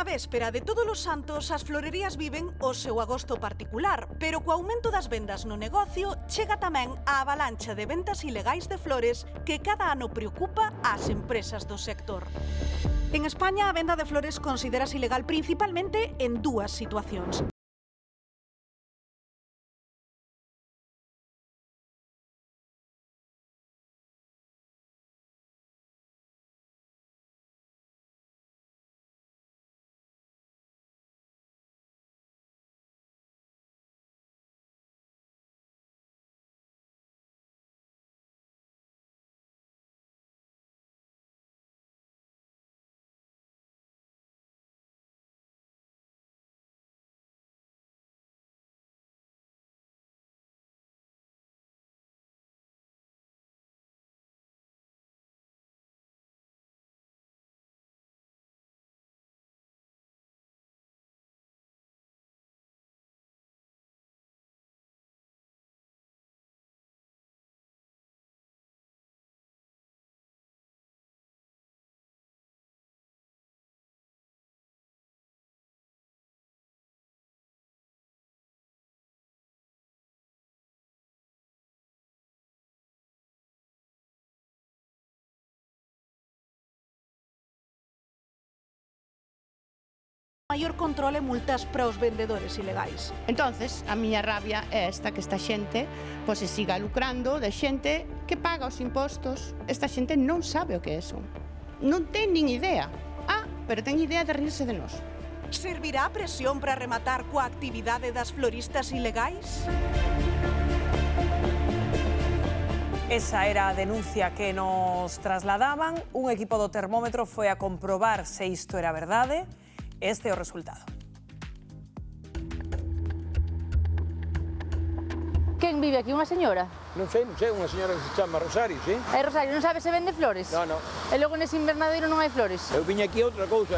Na véspera de Todos os Santos, as florerías viven o seu agosto particular, pero co aumento das vendas no negocio, chega tamén a avalancha de ventas ilegais de flores que cada ano preocupa ás empresas do sector. En España, a venda de flores considerase ilegal principalmente en dúas situacións. Maior control e multas para os vendedores ilegais. Entonces, a miña rabia é esta, que esta xente pois, se siga lucrando de xente que paga os impostos. Esta xente non sabe o que é eso. Non ten nin idea. Pero ten idea de rirse de nós. Servirá a presión para rematar coa actividade das floristas ilegais? Esa era a denuncia que nos trasladaban. Un equipo do termómetro foi a comprobar se isto era verdade. Este é o resultado. Quen vive aquí? Unha señora? Non sei, unha señora que se chama Rosario, sí? É Rosario, non sabe se vende flores? No. E logo nese invernadeiro non hai flores? Eu viña aquí a outra cousa.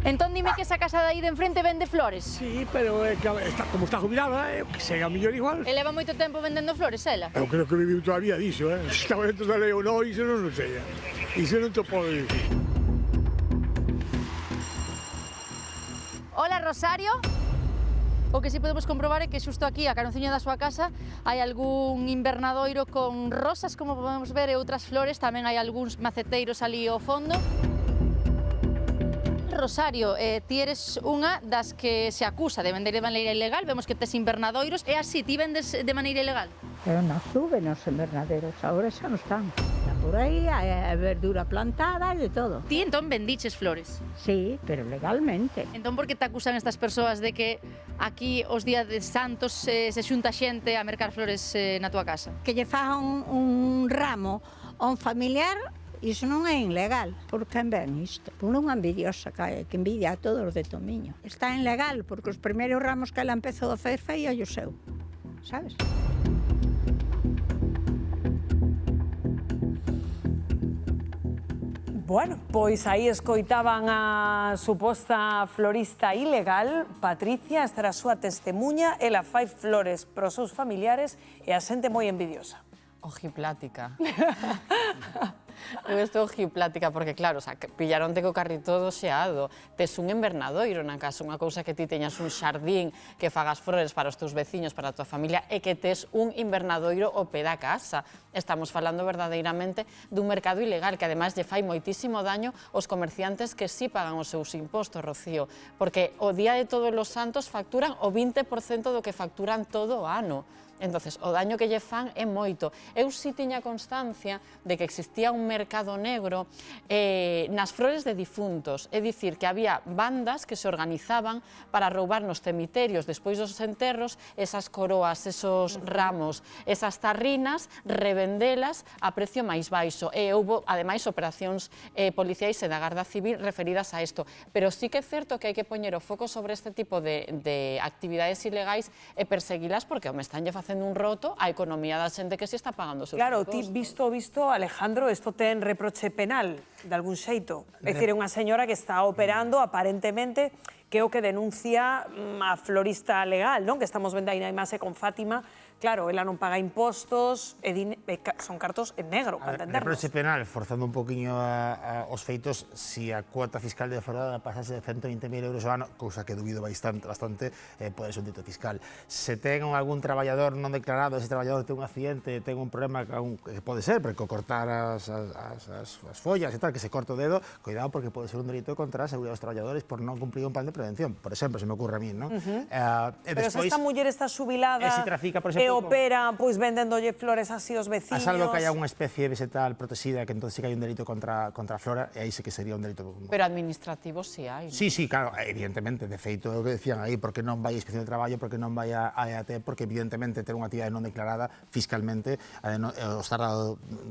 Entón dime que esa casa de aí de enfrente vende flores? Sí, pero é que como está jubilada, que sei, a mellor igual. E leva moito tempo vendendo flores, ela? Eu creo que viviu todavía diso, Se estaba dentro da lei ou non, iso non sei. Iso non te podo dicir. Hola, Rosario. O que si podemos comprobar é que xusto aquí, a caronciña da súa casa, hai algún invernadoiro con rosas, como podemos ver, e outras flores. Tamén hai algúns maceteiros ali ao fondo. Rosario, ti eres unha das que se acusa de vender de maneira ilegal. Vemos que tes invernadoiros. É así, ti vendes de maneira ilegal? Eu non sube nos invernaderos, agora xa non están. Está por aí, hai verdura plantada e de todo. Ti entón vendiches flores? Sí, pero legalmente. Entón por que te acusan estas persoas de que aquí os días de Santos se xunta xente a mercar flores na túa casa? Que lle fagan un ramo a un familiar, iso non é ilegal. Por que ven isto? Por unha envidiosa que envidia a todos os de Tomiño. Está ilegal porque os primeiros ramos que ela empezou a facer feia o seu, sabes? Bueno, pois aí escoitaban a suposta florista ilegal, Patricia, esta era a súa testemunha. Ela fai flores para os seus familiares e a xente moi envidiosa. Ojiplática. Eu estou ojiplática porque, claro, pillaronte co carrito do xeado. Tes un invernadoiro na casa, unha cousa que ti teñas un xardín, que fagas flores para os teus veciños, para a tua familia, e que tes un invernadoiro ao pé da casa. Estamos falando verdadeiramente dun mercado ilegal que ademais lle fai moitísimo daño aos comerciantes que sí pagan os seus impostos, Rocío, porque o día de Todos os Santos facturan o 20% do que facturan todo o ano. Entonces, o daño que lle fan é moito. Eu si tiña constancia de que existía un mercado negro nas flores de difuntos, é dicir, que había bandas que se organizaban para roubar nos cemiterios despois dos enterros esas coroas, esos ramos, esas tarrinas, revendelas a precio máis baixo. E houve, ademais, operacións policiais e da Garda Civil referidas a isto. Pero sí que é certo que hai que poñer o foco sobre este tipo de actividades ilegais e perseguilas porque me están facendo un roto a economía da xente que se está pagando os seus Claro, impostos. ti visto, Alejandro, isto ten reproche penal, de algún xeito. É dicir, é unha señora que está operando, aparentemente, que é o que denuncia a florista legal, non? Que estamos vendo aí na imaxe con Fátima. Claro, ela non paga impostos, son cartos en negro, para entendernos. Reproche penal, forzando un poquinho os feitos, si a cuota fiscal de defraudada pasase de 120.000 euros ao ano, cousa que dubido bastante, pode ser un delito fiscal. Se ten algún traballador non declarado, ese traballador ten un accidente, ten un problema que pode ser, porque cortar as follas e tal, que se corta o dedo, cuidado porque pode ser un delito contra a seguridade dos traballadores por non cumprir un plan de prevención, por exemplo, se me ocurre a mí, non? Pero se esta muller está xubilada e opera, pois vendéndolle flores así aos veciños... A salvo que haya unha especie vegetal protegida, que entonces sí que hai un delito contra a flora, e aí sí que sería un delito... Pero administrativo sí hai. Sí, claro, evidentemente, de feito, o que decían aí, porque non vai a Inspección de Traballo, porque non vai a EAT, porque evidentemente ter unha actividade non declarada fiscalmente, o estar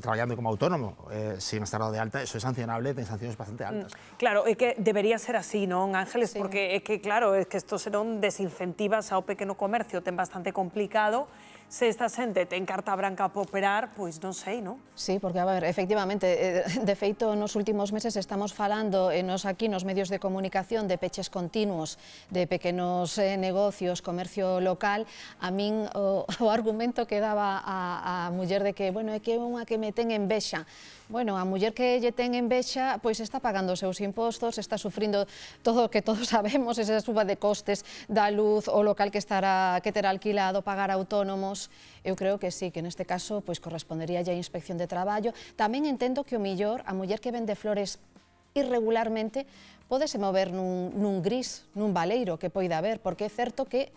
traballando como autónomo, sin estar dado de alta, eso é sancionable, ten sancións bastante altas. Claro, é que debería ser así, non, Ángeles? Porque é que, claro, é que isto serón desincentivas ao pequeno comercio, ten bastante complicado. Se esta xente ten carta branca para operar, pois non sei, non? Sí, porque, a ver, efectivamente, de feito, nos últimos meses estamos falando, nos aquí, nos medios de comunicación, de peches continuos, de pequenos negocios, comercio local. A min, o argumento que daba a muller de que, bueno, é que é unha que me ten envexa. Bueno, a muller que lle ten envexa, pois está pagando os seus impostos, está sufrindo todo o que todos sabemos, esa suba de costes da luz, o local que terá alquilado, pagar autónomos. Eu creo que sí, que neste caso pois correspondería a Inspección de Traballo. Tamén entendo que o millor, a muller que vende flores irregularmente, pódese mover nun gris, nun baleiro que poida haber, porque é certo que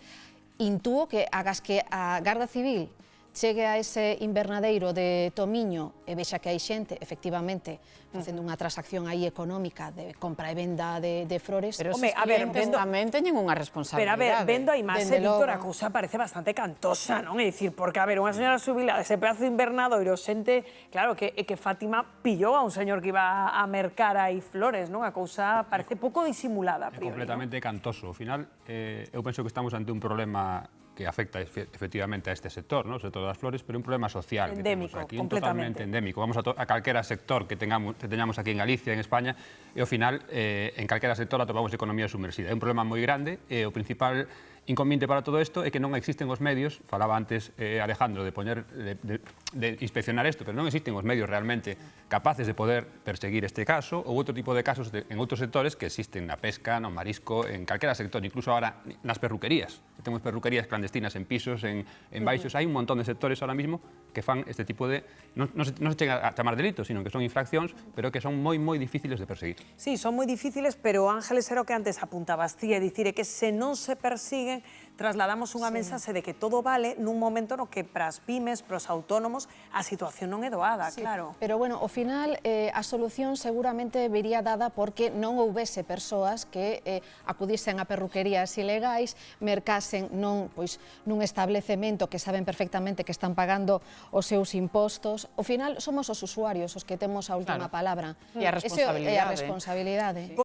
intúo que agas que a Garda Civil chegue a ese invernadeiro de Tomiño e vexa que hai xente, efectivamente, facendo unha transacción aí económica de compra e venda de flores. Pero os clientes tamén teñen unha responsabilidade. Pero, a ver, vendo a imaxe, Víctor, a cousa parece bastante cantosa, non? É dicir, porque, a ver, unha señora xubilada, ese pedazo de invernadoiro, xente, claro, que Fátima pillou a un señor que iba a mercar aí flores, non? A cousa parece pouco disimulada, priori. É completamente cantoso. Ao final, eu penso que estamos ante un problema que afecta efectivamente a este sector, ¿no? O sector das flores, pero un problema social endémico, que temos aquí, completamente. Totalmente endémico. Vamos a calquera sector que teñamos aquí en Galicia, en España, e ao final, en calquera sector atopamos economía sumersida. É un problema moi grande e o principal inconveniente para todo isto é que non existen os medios, falaba antes Alejandro de inspeccionar isto, pero non existen os medios realmente capaces de poder perseguir este caso ou outro tipo de casos en outros sectores que existen na pesca, no marisco, en calquera sector, incluso ahora nas perruquerías. Temos perruquerías clandestinas en pisos, en baixos, hai un montón de sectores ahora mismo que fan este tipo de... Non se chega a chamar delitos, sino que son infraccións, pero que son moi difíciles de perseguir. Sí, son moi difíciles, pero Ángeles era o que antes apuntabas ti, é dicir, que se non se persiguen, trasladamos unha mensaxe de que todo vale nun momento no que para as pymes, para os autónomos, a situación non é doada, claro. Pero, bueno, ao final, a solución seguramente vería dada porque non houvese persoas que acudisen a perruquerías ilegais, mercasen nun establecemento que saben perfectamente que están pagando os seus impostos. Ao final, somos os usuarios os que temos a última palabra. E a responsabilidade. E a responsabilidade.